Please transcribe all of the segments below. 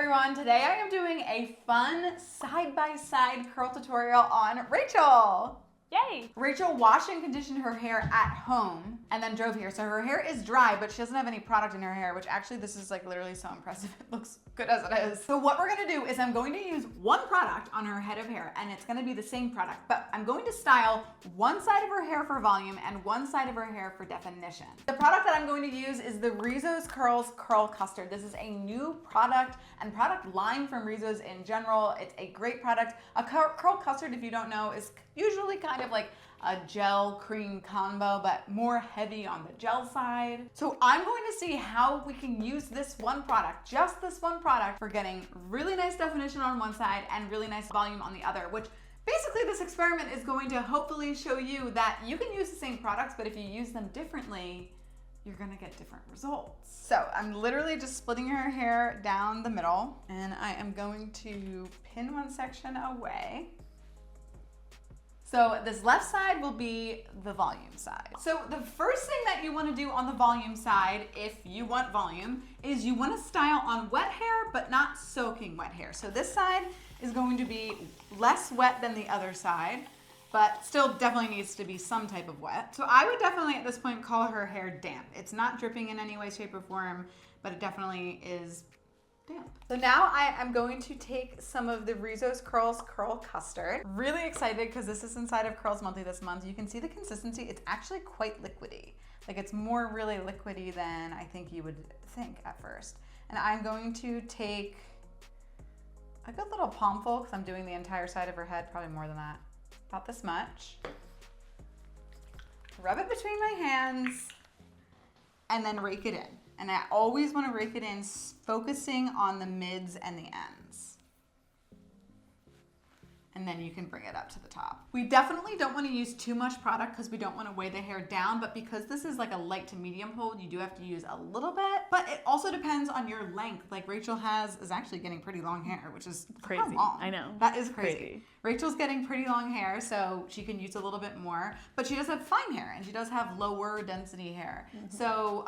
everyone, today I am doing a fun side-by-side curl tutorial on Rachel. Yay! Rachel washed and conditioned her hair at home and then drove here. So her hair is dry, but she doesn't have any product in her hair, which actually this is like literally so impressive. It looks good as it is. So what we're gonna do is I'm going to use one product on her head of hair, and it's gonna be the same product, but I'm going to style one side of her hair for volume and one side of her hair for definition. The product that I'm going to use is the Rizos Curls Curl Custard. This is a new product and product line from Rizos in general. It's a great product. A curl custard, if you don't know, is usually kind of like a gel cream combo, but more heavy on the gel side. So I'm going to see how we can use this one product, just this one product, for getting really nice definition on one side and really nice volume on the other, which basically this experiment is going to hopefully show you that you can use the same products, but if you use them differently, you're gonna get different results. So I'm literally just splitting her hair down the middle, and I am going to pin one section away. So this left side will be the volume side. So the first thing that you want to do on the volume side, if you want volume, is you want to style on wet hair, but not soaking wet hair. So this side is going to be less wet than the other side, but still definitely needs to be some type of wet. So I would definitely at this point call her hair damp. It's not dripping in any way, shape, or form, but it definitely is damp. So now I am going to take some of the Rizos Curls Curl Custard. Really excited because this is inside of Curls Monthly this month. You can see the consistency. It's actually quite liquidy. Like it's more really liquidy than I think you would think at first. And I'm going to take a good little palmful because I'm doing the entire side of her head, probably more than that. About this much. Rub it between my hands and then rake it in. And I always want to rake it in, focusing on the mids and the ends. And then you can bring it up to the top. We definitely don't want to use too much product because we don't want to weigh the hair down, but because this is like a light to medium hold, you do have to use a little bit, but it also depends on your length. Like Rachel is actually getting pretty long hair, which is crazy. Long. I know. That is crazy. Rachel's getting pretty long hair, so she can use a little bit more, but she does have fine hair and she does have lower density hair. Mm-hmm. So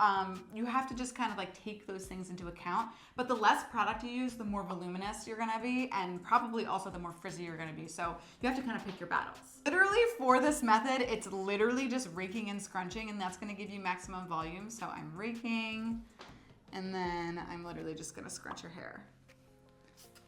you have to just kind of like take those things into account, but the less product you use, the more voluminous you're gonna be, and probably also the more frizzy you're gonna be. So you have to kind of pick your battles. Literally for this method, it's literally just raking and scrunching, and that's gonna give you maximum volume. So I'm raking, and then I'm literally just gonna scrunch her hair.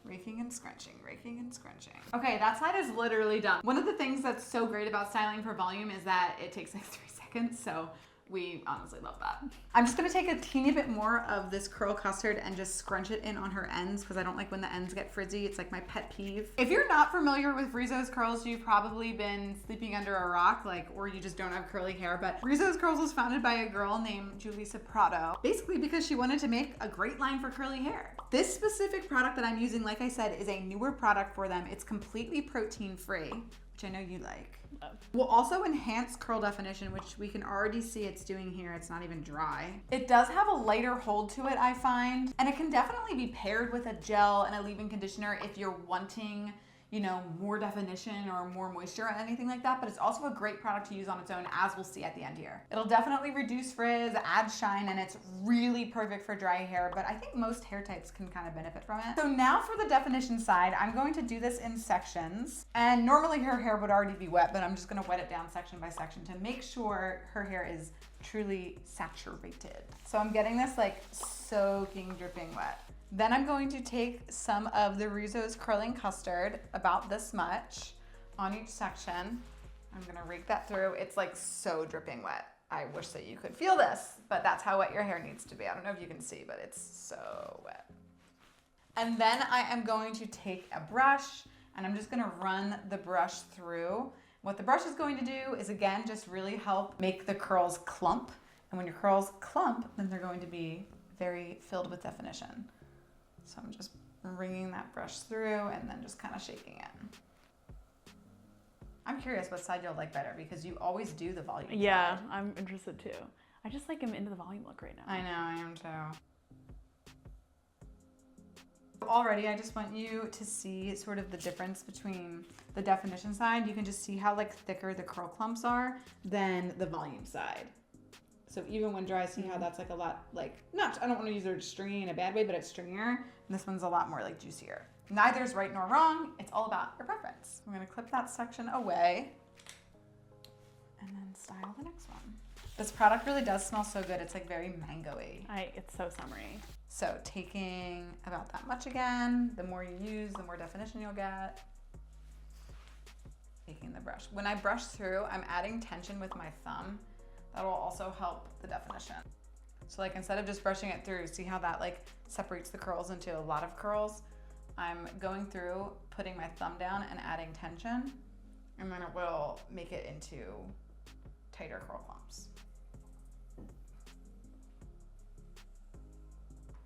Raking and scrunching, raking and scrunching. Okay, that side is literally done. One of the things that's so great about styling for volume is that it takes like 3 seconds, so we honestly love that. I'm just gonna take a teeny bit more of this curl custard and just scrunch it in on her ends because I don't like when the ends get frizzy. It's like my pet peeve. If you're not familiar with Rizos Curls, you've probably been sleeping under a rock, or you just don't have curly hair. But Rizos Curls was founded by a girl named Julissa Prado, basically because she wanted to make a great line for curly hair. This specific product that I'm using, like I said, is a newer product for them. It's completely protein-free, which I know you like. Will also enhance curl definition, which we can already see it's doing here. It's not even dry. It does have a lighter hold to it, I find, and it can definitely be paired with a gel and a leave-in conditioner if you're wanting, you know, more definition or more moisture or anything like that, but it's also a great product to use on its own, as we'll see at the end here. It'll definitely reduce frizz, add shine, and it's really perfect for dry hair, but I think most hair types can kind of benefit from it. So now for the definition side, I'm going to do this in sections, and normally her hair would already be wet, but I'm just gonna wet it down section by section to make sure her hair is truly saturated. So I'm getting this like soaking, dripping wet. Then I'm going to take some of the Rizos Curling Custard, about this much, on each section. I'm gonna rake that through. It's like so dripping wet. I wish that you could feel this, but that's how wet your hair needs to be. I don't know if you can see, but it's so wet. And then I am going to take a brush, and I'm just gonna run the brush through. What the brush is going to do is, again, just really help make the curls clump. And when your curls clump, then they're going to be very filled with definition. So I'm just wringing that brush through and then just kind of shaking it. I'm curious what side you'll like better because you always do the volume Yeah, side. I'm interested too. I just like am into the volume look right now. I know, I am too. Already, I just want you to see sort of the difference between the definition side. You can just see how like thicker the curl clumps are than the volume side. So So even when dry, see how that's like a lot like, not, I don't want to use the word stringy in a bad way, but it's stringier. This one's a lot more like juicier. Neither is right nor wrong. It's all about your preference. I'm going to clip that section away and then style the next one. This product really does smell so good. It's like very mango-y. It's so summery. So taking about that much again, the more you use, the more definition you'll get. Taking the brush. When I brush through, I'm adding tension with my thumb. That will also help the definition. So like instead of just brushing it through, see how that like separates the curls into a lot of curls? I'm going through, putting my thumb down and adding tension, and then it will make it into tighter curl clumps.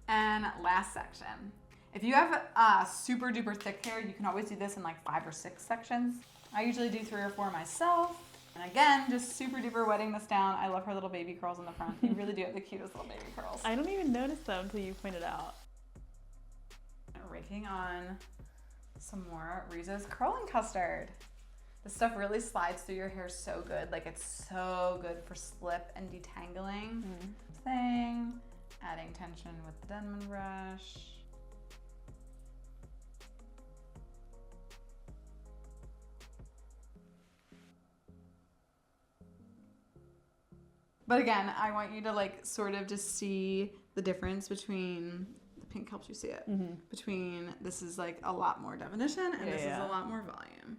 And last section. If you have super duper thick hair, you can always do this in like 5 or 6 sections. I usually do 3 or 4 myself. And again, just super duper wetting this down. I love her little baby curls in the front. You really do have the cutest little baby curls. I don't even notice them until you point it out. Raking on some more Rizos curling custard. This stuff really slides through your hair so good. Like it's so good for slip and detangling. Thing. Adding tension with the Denman brush. But again, I want you to like sort of just see the difference between, the pink helps you see it, between this is like a lot more definition and this is a lot more volume.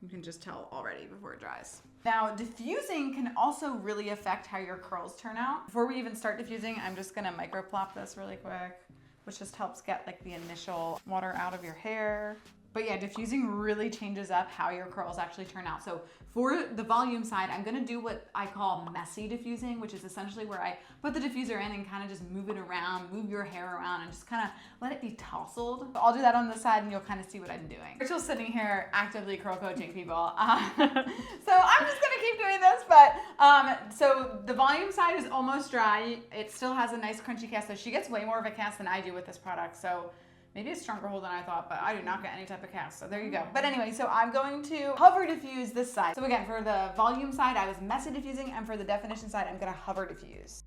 You can just tell already before it dries. Now, diffusing can also really affect how your curls turn out. Before we even start diffusing, I'm just gonna micro plop this really quick, which just helps get like the initial water out of your hair. But yeah, diffusing really changes up how your curls actually turn out. So for the volume side, I'm gonna do what I call messy diffusing, which is essentially where I put the diffuser in and kind of just move it around, move your hair around and just kind of let it be tousled. I'll do that on the side and you'll kind of see what I'm doing. Rachel's sitting here actively curl coaching people. So I'm just gonna keep doing this, but so the volume side is almost dry. It still has a nice crunchy cast, so she gets way more of a cast than I do with this product. So maybe a stronger hold than I thought, but I do not get any type of cast, so there you go. But anyway, so I'm going to hover diffuse this side. So again, for the volume side, I was messy diffusing, and for the definition side, I'm gonna hover diffuse.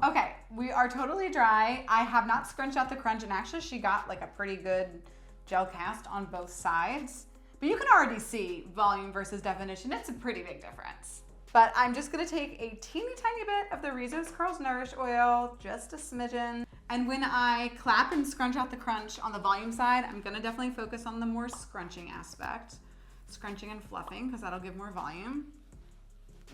Okay, we are totally dry. I have not scrunched out the crunch, and actually she got like a pretty good gel cast on both sides. But you can already see volume versus definition. It's a pretty big difference. But I'm just gonna take a teeny tiny bit of the Rizos Curls Nourish Oil, just a smidgen. And when I clap and scrunch out the crunch on the volume side, I'm gonna definitely focus on the more scrunching aspect. Scrunching and fluffing, because that'll give more volume.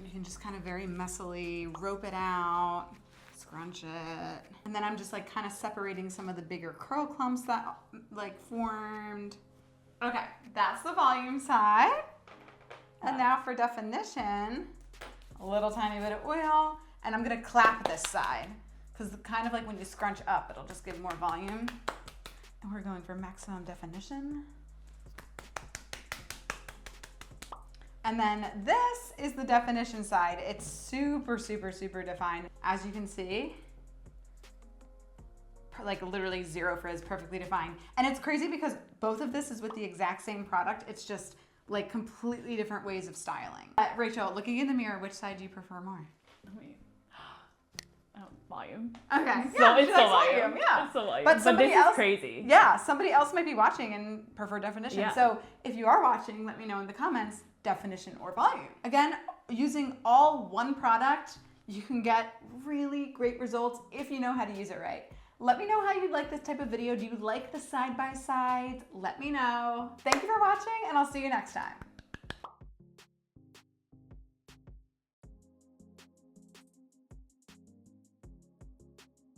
You can just kind of very messily rope it out, scrunch it. And then I'm just like kind of separating some of the bigger curl clumps that like formed. Okay, that's the volume side. And now for definition, a little tiny bit of oil, and I'm gonna clap this side, because kind of like when you scrunch up, it'll just give more volume. And we're going for maximum definition. And then this is the definition side. It's super, super, super defined. As you can see, like literally zero frizz, perfectly defined. And it's crazy because both of this is with the exact same product. It's just like completely different ways of styling. Rachel, looking in the mirror, which side do you prefer more? Volume. Okay, It's yeah, still volume. Yeah, It's still volume. But But somebody this else, is crazy. Yeah, somebody else might be watching and prefer definition. Yeah. So if you are watching, let me know in the comments, definition or volume. Again, using all one product, you can get really great results if you know how to use it right. Let me know how you like this type of video. Do you like the side-by-sides? Let me know. Thank you for watching, and I'll see you next time.